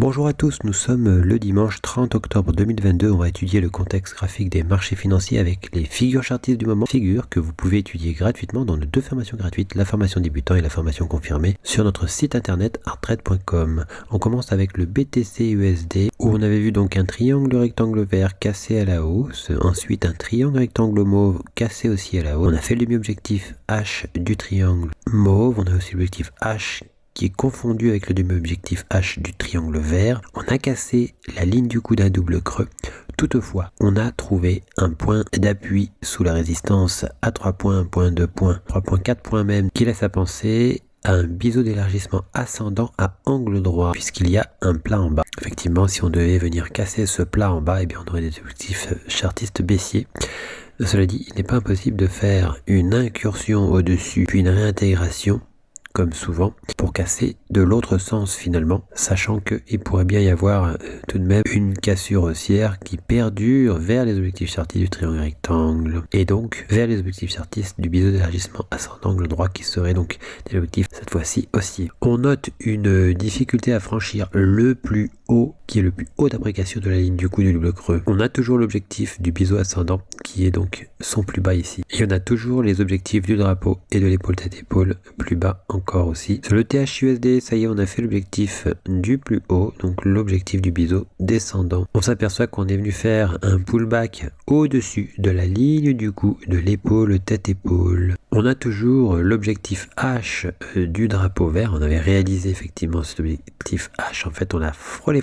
Bonjour à tous, nous sommes le dimanche 30 octobre 2022. On va étudier le contexte graphique des marchés financiers avec les figures chartistes du moment. Figures que vous pouvez étudier gratuitement dans nos deux formations gratuites, la formation débutant et la formation confirmée, sur notre site internet arttrade.com. On commence avec le BTC-USD où on avait vu donc un triangle rectangle vert cassé à la hausse, ensuite un triangle rectangle mauve cassé aussi à la hausse. On a fait le demi-objectif H du triangle mauve, on a aussi l'objectif H qui est confondu avec le demi-objectif H du triangle vert. On a cassé la ligne du coup d'un double creux. Toutefois, on a trouvé un point d'appui sous la résistance à 3 points, 1.2 points, 3.4 points même, qui laisse à penser à un biseau d'élargissement ascendant à angle droit, puisqu'il y a un plat en bas. Effectivement, si on devait venir casser ce plat en bas, eh bien, on aurait des objectifs chartistes baissiers. Cela dit, il n'est pas impossible de faire une incursion au-dessus, puis une réintégration, comme souvent, pour casser de l'autre sens finalement, sachant qu'il pourrait bien y avoir tout de même une cassure haussière qui perdure vers les objectifs chartistes du triangle rectangle, et donc vers les objectifs chartistes du biseau d'élargissement ascendant angle droit qui serait donc des objectifs cette fois-ci haussiers. On note une difficulté à franchir le plus haut, qui est le plus haut d'appréciation de la ligne du coup du double creux. On a toujours l'objectif du biseau ascendant, qui est donc son plus bas ici. Et on a toujours les objectifs du drapeau et de l'épaule tête-épaule plus bas encore aussi. Sur le THUSD, ça y est, on a fait l'objectif du plus haut, donc l'objectif du biseau descendant. On s'aperçoit qu'on est venu faire un pullback au-dessus de la ligne du cou de l'épaule tête-épaule. On a toujours l'objectif H du drapeau vert. On avait réalisé effectivement cet objectif H. En fait, on a frôlé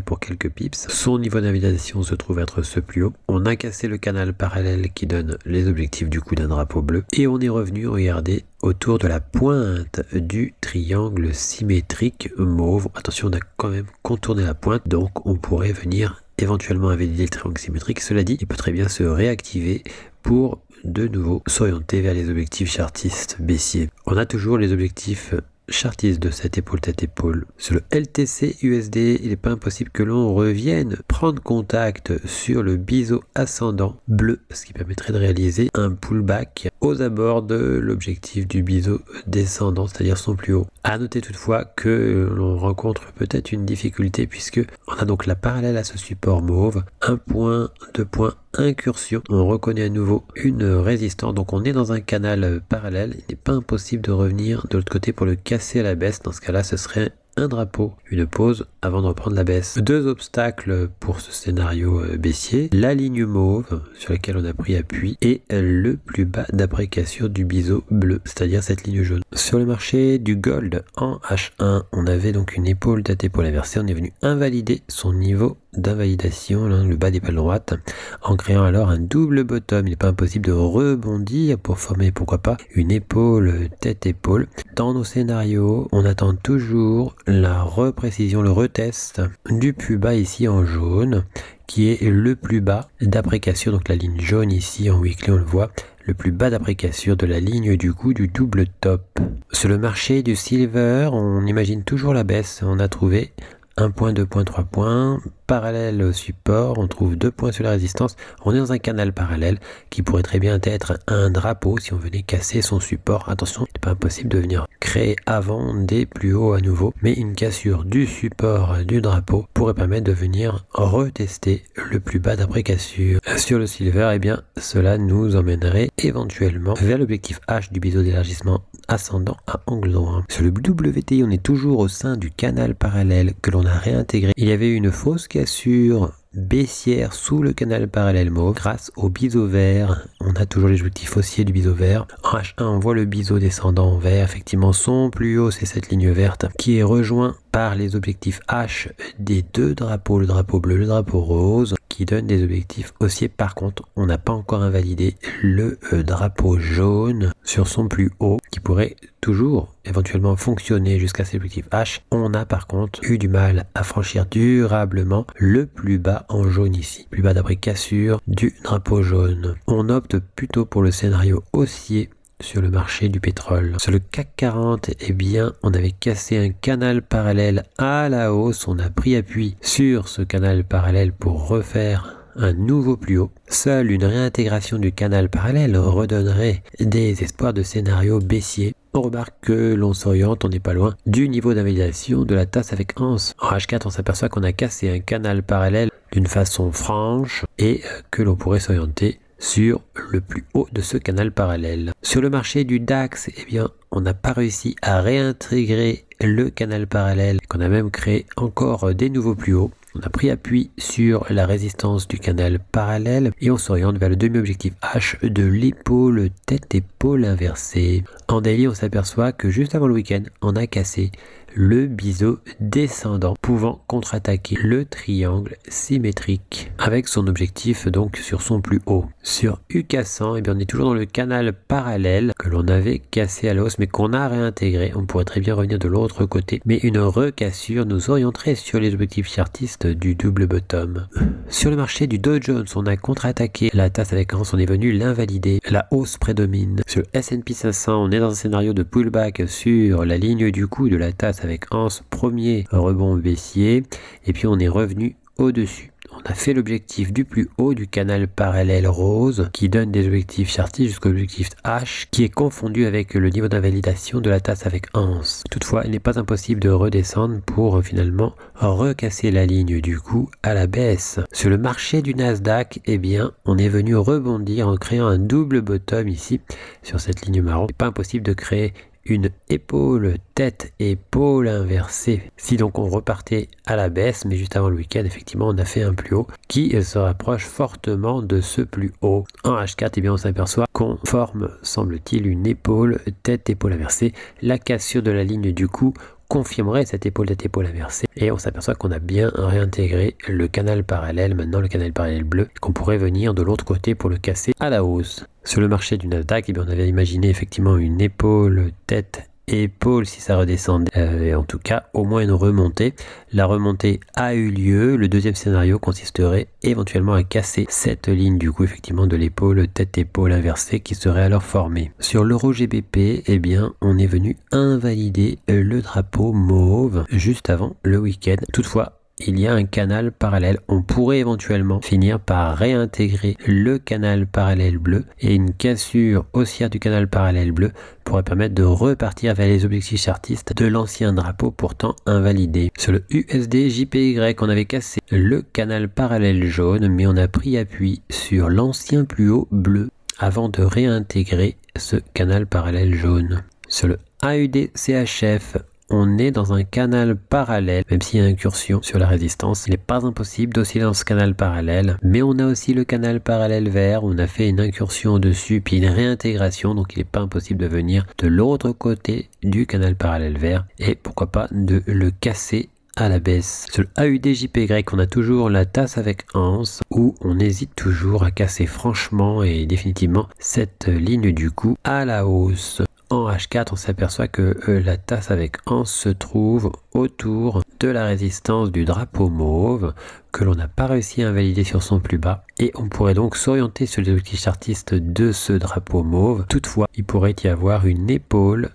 pour quelques pips. Son niveau d'invalidation se trouve être ce plus haut. On a cassé le canal parallèle qui donne les objectifs du coup d'un drapeau bleu. Et on est revenu regarder autour de la pointe du triangle symétrique mauve. Attention, on a quand même contourné la pointe, donc on pourrait venir éventuellement invalider le triangle symétrique. Cela dit, il peut très bien se réactiver pour de nouveau s'orienter vers les objectifs chartistes baissiers. On a toujours les objectifs chartistes de cette épaule tête-épaule. Sur le LTC USD, il n'est pas impossible que l'on revienne prendre contact sur le biseau ascendant bleu, ce qui permettrait de réaliser un pullback aux abords de l'objectif du biseau descendant, c'est-à-dire son plus haut. À noter toutefois que l'on rencontre peut-être une difficulté puisque on a donc la parallèle à ce support mauve, 1 point, 2 points, incursion. On reconnaît à nouveau une résistance, donc on est dans un canal parallèle. Il n'est pas impossible de revenir de l'autre côté pour le casser à la baisse. Dans ce cas-là, ce serait un drapeau, une pause avant de reprendre la baisse. Deux obstacles pour ce scénario baissier, la ligne mauve sur laquelle on a pris appui et le plus bas d'appréciation du biseau bleu, c'est-à-dire cette ligne jaune. Sur le marché du gold en H1, on avait donc une épaule tête-épaule inversée. On est venu invalider son niveau d'invalidation, le bas des pales droites, en créant alors un double bottom. Il n'est pas impossible de rebondir pour former, pourquoi pas, une épaule tête-épaule. Dans nos scénarios, on attend toujours la reprécision, le retest du plus bas ici en jaune, qui est le plus bas d'appréciation, donc la ligne jaune ici en weekly, on le voit, le plus bas d'appréciation de la ligne du coup du double top. Sur le marché du silver, on imagine toujours la baisse. On a trouvé 1 point, 2 points, 3 points, parallèle au support, on trouve 2 points sur la résistance, on est dans un canal parallèle qui pourrait très bien être un drapeau si on venait casser son support. Attention, il n'est pas impossible de venir créer avant des plus hauts à nouveau, mais une cassure du support du drapeau pourrait permettre de venir retester le plus bas d'appréciation. Sur le silver, eh bien, cela nous emmènerait éventuellement vers l'objectif H du biseau d'élargissement ascendant à angle droit. Sur le WTI, on est toujours au sein du canal parallèle que l'on a réintégré. Il y avait une fausse cassure baissière sous le canal parallèle mauve grâce au biseau vert. On a toujours les objectifs haussiers du biseau vert. En H1, on voit le biseau descendant vert. Effectivement, son plus haut, c'est cette ligne verte qui est rejoint par les objectifs H des deux drapeaux, le drapeau bleu, le drapeau rose, qui donnent des objectifs haussiers. Par contre, on n'a pas encore invalidé le drapeau jaune sur son plus haut, qui pourrait toujours éventuellement fonctionner jusqu'à ces objectifs H. On a par contre eu du mal à franchir durablement le plus bas en jaune ici, plus bas d'après cassure du drapeau jaune. On opte plutôt pour le scénario haussier sur le marché du pétrole. Sur le CAC 40, eh bien, on avait cassé un canal parallèle à la hausse. On a pris appui sur ce canal parallèle pour refaire un nouveau plus haut. Seule une réintégration du canal parallèle redonnerait des espoirs de scénario baissier. On remarque que l'on s'oriente, on n'est pas loin du niveau d'invalidation de la tasse avec anse. En H4, on s'aperçoit qu'on a cassé un canal parallèle d'une façon franche et que l'on pourrait s'orienter sur le plus haut de ce canal parallèle. Sur le marché du DAX, eh bien, on n'a pas réussi à réintégrer le canal parallèle, qu'on a même créé encore des nouveaux plus hauts. On a pris appui sur la résistance du canal parallèle et on s'oriente vers le demi-objectif H de l'épaule tête-épaule inversée. En daily, on s'aperçoit que juste avant le week-end, on a cassé le biseau descendant pouvant contre-attaquer le triangle symétrique avec son objectif donc sur son plus haut. Sur U cassant, eh bien, on est toujours dans le canal parallèle que l'on avait cassé à la hausse mais qu'on a réintégré. On pourrait très bien revenir de l'autre côté, mais une recassure nous orienterait sur les objectifs chartistes du double bottom. Sur le marché du Dow Jones, on a contre-attaqué la tasse avec anse, on est venu l'invalider. La hausse prédomine. Sur le S&P 500, on est dans un scénario de pullback sur la ligne du coup de la tasse avec anse, premier rebond baissier, et puis on est revenu au-dessus. On a fait l'objectif du plus haut du canal parallèle rose qui donne des objectifs chartistes jusqu'au objectif H qui est confondu avec le niveau d'invalidation de la tasse avec anse. Toutefois, il n'est pas impossible de redescendre pour finalement recasser la ligne du coup à la baisse. Sur le marché du Nasdaq, eh bien, on est venu rebondir en créant un double bottom ici sur cette ligne marron. Il n'est pas impossible de créer une épaule, tête, épaule inversée. Si donc on repartait à la baisse, mais juste avant le week-end, effectivement, on a fait un plus haut qui se rapproche fortement de ce plus haut. En H4, eh bien, on s'aperçoit qu'on forme, semble-t-il, une épaule, tête, épaule inversée. La cassure de la ligne du coup confirmerait cette épaule tête épaule inversée et on s'aperçoit qu'on a bien réintégré le canal parallèle, maintenant le canal parallèle bleu, qu'on pourrait venir de l'autre côté pour le casser à la hausse. Sur le marché du Nasdaq, eh bien, on avait imaginé effectivement une épaule tête épaule si ça redescendait, et en tout cas au moins une remontée. La remontée a eu lieu. Le deuxième scénario consisterait éventuellement à casser cette ligne du coup effectivement de l'épaule tête-épaule inversée qui serait alors formée. Sur l'euro GBP, eh bien on est venu invalider le drapeau mauve juste avant le week-end. Toutefois, il y a un canal parallèle. On pourrait éventuellement finir par réintégrer le canal parallèle bleu et une cassure haussière du canal parallèle bleu pourrait permettre de repartir vers les objectifs chartistes de l'ancien drapeau pourtant invalidé. Sur le USD JPY, on avait cassé le canal parallèle jaune mais on a pris appui sur l'ancien plus haut bleu avant de réintégrer ce canal parallèle jaune. Sur le AUD CHF, on est dans un canal parallèle, même s'il y a incursion sur la résistance, il n'est pas impossible d'osciller dans ce canal parallèle, mais on a aussi le canal parallèle vert, on a fait une incursion dessus, puis une réintégration, donc il n'est pas impossible de venir de l'autre côté du canal parallèle vert, et pourquoi pas de le casser à la baisse. Sur le AUD-JPY, on a toujours la tasse avec anse, où on hésite toujours à casser franchement et définitivement cette ligne du coup à la hausse. En H4, on s'aperçoit que la tasse avec anse se trouve autour de la résistance du drapeau mauve que l'on n'a pas réussi à invalider sur son plus bas et on pourrait donc s'orienter sur les objectifs chartistes de ce drapeau mauve. Toutefois, il pourrait y avoir une épaule,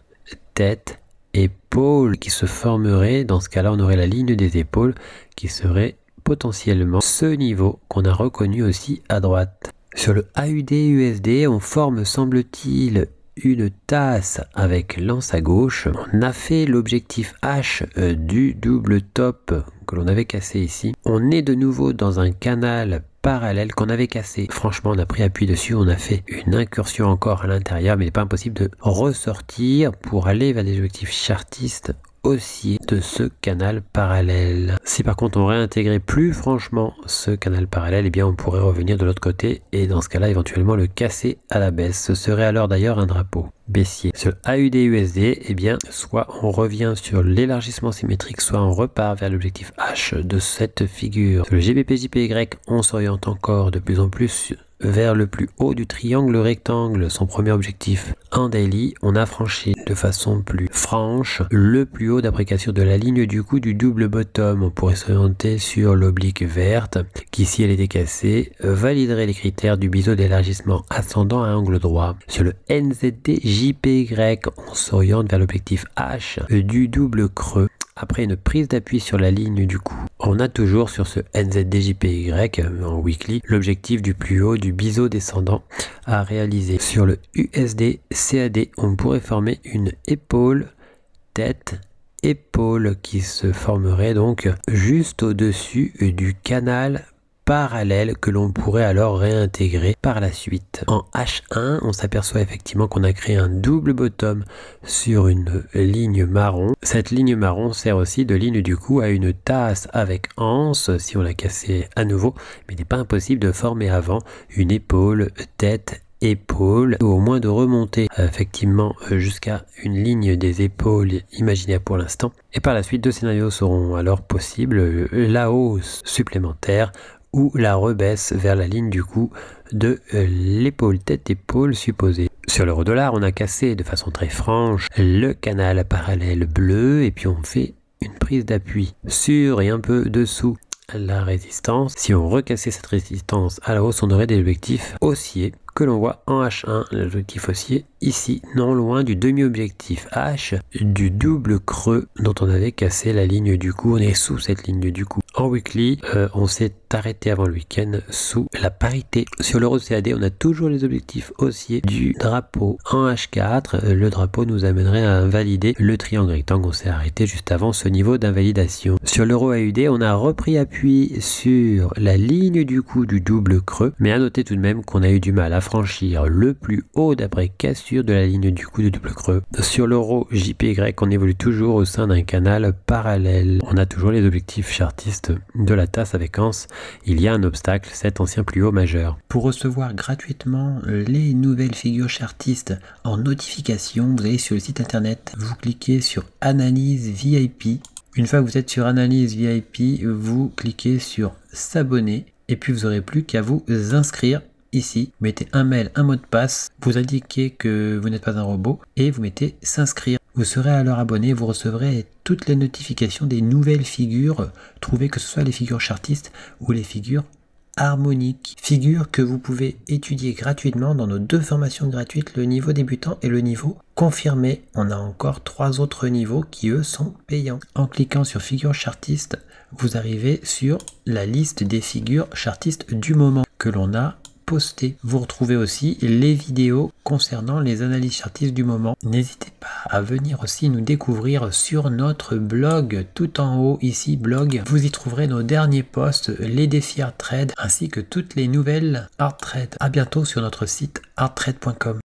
tête, épaule qui se formerait. Dans ce cas-là, on aurait la ligne des épaules qui serait potentiellement ce niveau qu'on a reconnu aussi à droite. Sur le AUD-USD, on forme, semble-t-il, une tasse avec l'anse à gauche. On a fait l'objectif H du double top que l'on avait cassé ici. On est de nouveau dans un canal parallèle qu'on avait cassé. Franchement, on a pris appui dessus, on a fait une incursion encore à l'intérieur, mais il n'est pas impossible de ressortir pour aller vers des objectifs chartistes haussier de ce canal parallèle. Si par contre on réintégrait plus franchement ce canal parallèle, eh bien on pourrait revenir de l'autre côté et dans ce cas-là éventuellement le casser à la baisse. Ce serait alors d'ailleurs un drapeau baissier. Sur AUD-USD, eh bien soit on revient sur l'élargissement symétrique, soit on repart vers l'objectif H de cette figure. Sur le GBP-JPY, on s'oriente encore de plus en plus vers le plus haut du triangle rectangle, son premier objectif. En daily, on a franchi de façon plus franche le plus haut d'appréciation de la ligne du coup du double bottom. On pourrait s'orienter sur l'oblique verte qui, si elle était cassée, validerait les critères du biseau d'élargissement ascendant à angle droit. Sur le NZD-JPY, on s'oriente vers l'objectif H du double creux après une prise d'appui sur la ligne du coup On a toujours sur ce NZDJPY en weekly l'objectif du plus haut du biseau descendant à réaliser. Sur le USD CAD, on pourrait former une épaule, tête, épaule qui se formerait donc juste au-dessus du canal parallèle que l'on pourrait alors réintégrer par la suite. En H1, on s'aperçoit effectivement qu'on a créé un double bottom sur une ligne marron. Cette ligne marron sert aussi de ligne du coup à une tasse avec anse si on l'a cassé à nouveau, mais il n'est pas impossible de former avant une épaule, tête, épaule, ou au moins de remonter effectivement jusqu'à une ligne des épaules imaginaire pour l'instant. Et par la suite, deux scénarios seront alors possibles, la hausse supplémentaire ou la rebaisse vers la ligne du coup de l'épaule tête-épaule supposée. Sur l'euro-dollar, on a cassé de façon très franche le canal parallèle bleu et puis on fait une prise d'appui sur et un peu dessous la résistance. Si on recassait cette résistance à la hausse, on aurait des objectifs haussiers que l'on voit en H1, l'objectif haussier ici, non loin du demi-objectif H du double creux dont on avait cassé la ligne du coup. On est sous cette ligne du coup. En weekly, on s'est arrêté avant le week-end sous la parité. Sur l'euro CAD, on a toujours les objectifs haussiers du drapeau en H4. Le drapeau nous amènerait à invalider le triangle rectangle. On s'est arrêté juste avant ce niveau d'invalidation. Sur l'euro AUD, on a repris appui sur la ligne du coup du double creux, mais à noter tout de même qu'on a eu du mal à franchir le plus haut d'après cassure de la ligne du coup du double creux. Sur l'euro JPY, on évolue toujours au sein d'un canal parallèle. On a toujours les objectifs chartistes de la tasse avec anse. Il y a un obstacle, cet ancien plus haut majeur. Pour recevoir gratuitement les nouvelles figures chartistes en notification, vous allez sur le site internet, vous cliquez sur Analyse VIP. Une fois que vous êtes sur Analyse VIP, vous cliquez sur S'abonner et puis vous n'aurez plus qu'à vous inscrire. Ici, vous mettez un mail, un mot de passe, vous indiquez que vous n'êtes pas un robot et vous mettez s'inscrire. Vous serez alors abonné, vous recevrez toutes les notifications des nouvelles figures trouvées, que ce soit les figures chartistes ou les figures harmoniques. Figures que vous pouvez étudier gratuitement dans nos deux formations gratuites, le niveau débutant et le niveau confirmé. On a encore 3 autres niveaux qui eux sont payants. En cliquant sur figures chartistes, vous arrivez sur la liste des figures chartistes du moment que l'on a posté. Vous retrouvez aussi les vidéos concernant les analyses chartistes du moment. N'hésitez pas à venir aussi nous découvrir sur notre blog, tout en haut ici, blog. Vous y trouverez nos derniers posts, les défis Art Trade, ainsi que toutes les nouvelles Art Trade. À bientôt sur notre site arttrade.com.